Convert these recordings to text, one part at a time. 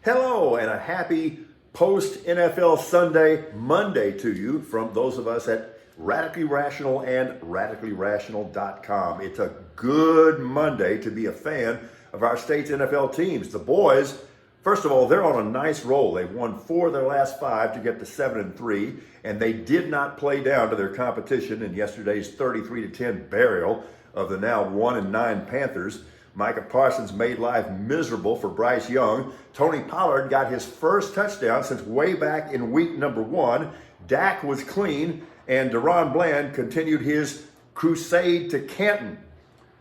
Hello, and a happy post-NFL Sunday Monday to you from those of us at Radically Rational and radicallyrational.com. It's a good Monday to be a fan of our state's NFL teams. The boys, first of all, they're on a nice roll. They've won 4 of their last 5 to get to 7-3, and they did not play down to their competition in yesterday's 33-10 burial of the now 1-9 Panthers. Micah Parsons made life miserable for Bryce Young. Tony Pollard got his first touchdown since way back in week number 1. Dak was clean, and Deron Bland continued his crusade to Canton.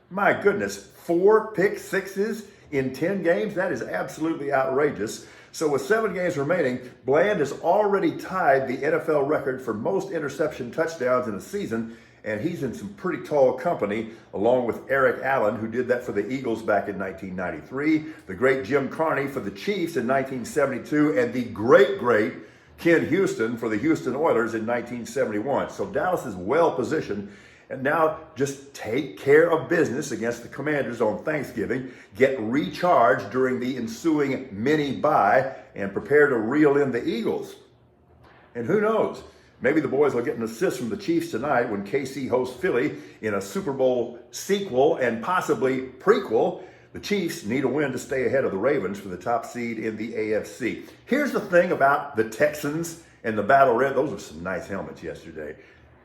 My goodness, 4 pick sixes in 10 games? That is absolutely outrageous. So with 7 games remaining, Bland has already tied the NFL record for most interception touchdowns in a season, and he's in some pretty tall company, along with Eric Allen, who did that for the Eagles back in 1993, the great Jim Carney for the Chiefs in 1972, and the great Ken Houston for the Houston Oilers in 1971. So Dallas is well positioned, and now just take care of business against the Commanders on Thanksgiving, get recharged during the ensuing mini bye, and prepare to reel in the Eagles. And who knows? Maybe the boys will get an assist from the Chiefs tonight when KC hosts Philly in a Super Bowl sequel and possibly prequel. The Chiefs need a win to stay ahead of the Ravens for the top seed in the AFC. Here's the thing about the Texans and the Battle Red. Those are some nice helmets yesterday.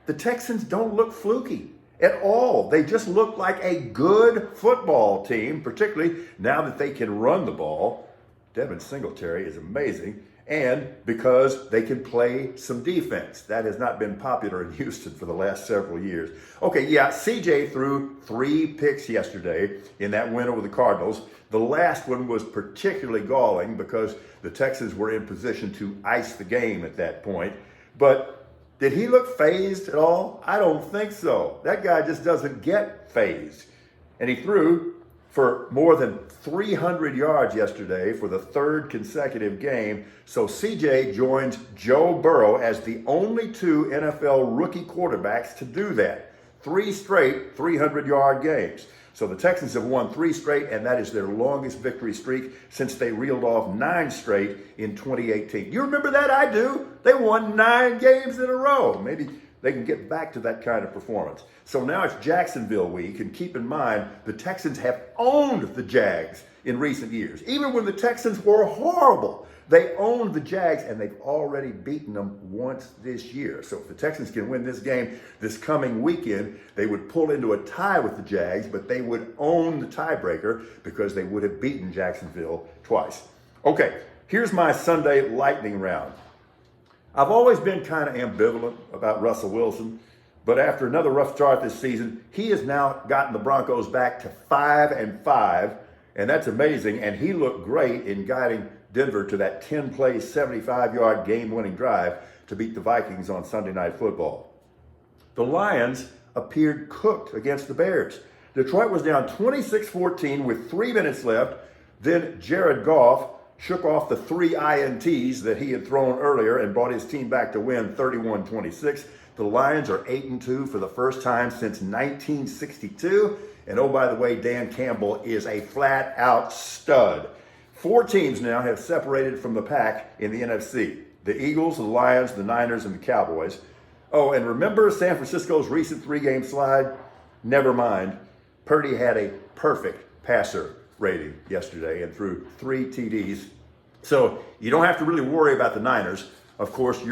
The Texans don't look fluky at all. They just look like a good football team, particularly now that they can run the ball. Devin Singletary is amazing. And because they can play some defense. That has not been popular in Houston for the last several years. Okay, yeah, CJ threw 3 picks yesterday in that win over the Cardinals. The last one was particularly galling because the Texans were in position to ice the game at that point. But did he look phased at all? I don't think so. That guy just doesn't get phased. And he threw for more than 300 yards yesterday for the 3rd consecutive game. So CJ joins Joe Burrow as the only 2 NFL rookie quarterbacks to do that. 3 straight 300-yard games. So the Texans have won 3 straight, and that is their longest victory streak since they reeled off 9 straight in 2018. You remember that? I do. They won 9 games in a row. Maybe they can get back to that kind of performance. So now it's Jacksonville week, and keep in mind, the Texans have owned the Jags in recent years. Even when the Texans were horrible, they owned the Jags, and they've already beaten them once this year. So if the Texans can win this game this coming weekend, they would pull into a tie with the Jags, but they would own the tiebreaker because they would have beaten Jacksonville twice. Okay, here's my Sunday lightning round. I've always been kind of ambivalent about Russell Wilson, but after another rough start this season, he has now gotten the Broncos back to 5-5, and that's amazing. And he looked great in guiding Denver to that 10-play, 75-yard game-winning drive to beat the Vikings on Sunday Night Football. The Lions appeared cooked against the Bears. Detroit was down 26-14 with 3 minutes left. Then Jared Goff shook off the 3 INTs that he had thrown earlier and brought his team back to win 31-26. The Lions are 8-2 for the first time since 1962. And oh, by the way, Dan Campbell is a flat-out stud. 4 teams now have separated from the pack in the NFC. The Eagles, the Lions, the Niners, and the Cowboys. Oh, and remember San Francisco's recent 3-game slide? Never mind. Purdy had a perfect passer rating yesterday and threw 3 TDs. So you don't have to really worry about the Niners. Of course,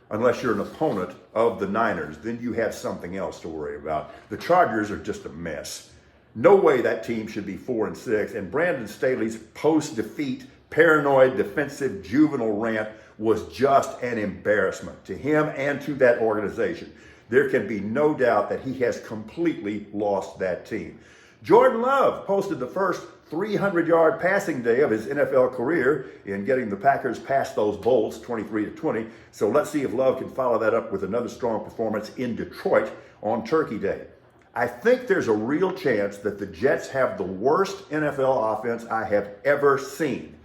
unless you're an opponent of the Niners, then you have something else to worry about. The Chargers are just a mess. No way that team should be 4-6. And Brandon Staley's post-defeat, paranoid, defensive, juvenile rant was just an embarrassment to him and to that organization. There can be no doubt that he has completely lost that team. Jordan Love posted the first 300-yard passing day of his NFL career in getting the Packers past those Bolts 23-20. So let's see if Love can follow that up with another strong performance in Detroit on Turkey Day. I think there's a real chance that the Jets have the worst NFL offense I have ever seen.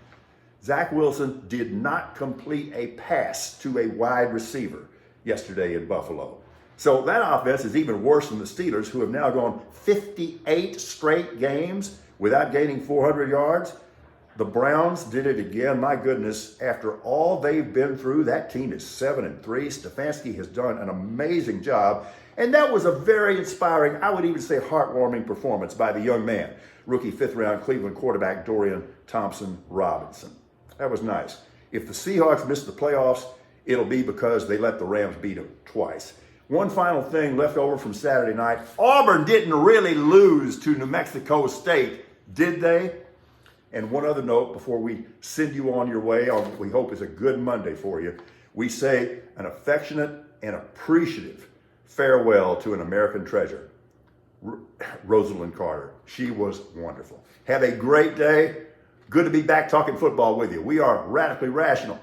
Zach Wilson did not complete a pass to a wide receiver yesterday in Buffalo. So that offense is even worse than the Steelers, who have now gone 58 straight games without gaining 400 yards. The Browns did it again. My goodness, after all they've been through, that team is 7-3. Stefanski has done an amazing job. And that was a very inspiring, I would even say heartwarming performance by the young man, rookie fifth-round Cleveland quarterback Dorian Thompson-Robinson. That was nice. If the Seahawks miss the playoffs, it'll be because they let the Rams beat them twice. One final thing left over from Saturday night. Auburn didn't really lose to New Mexico State, did they? And one other note before we send you on your way on what we hope is a good Monday for you. We say an affectionate and appreciative farewell to an American treasure, Rosalind Carter. She was wonderful. Have a great day. Good to be back talking football with you. We are Radically Rational.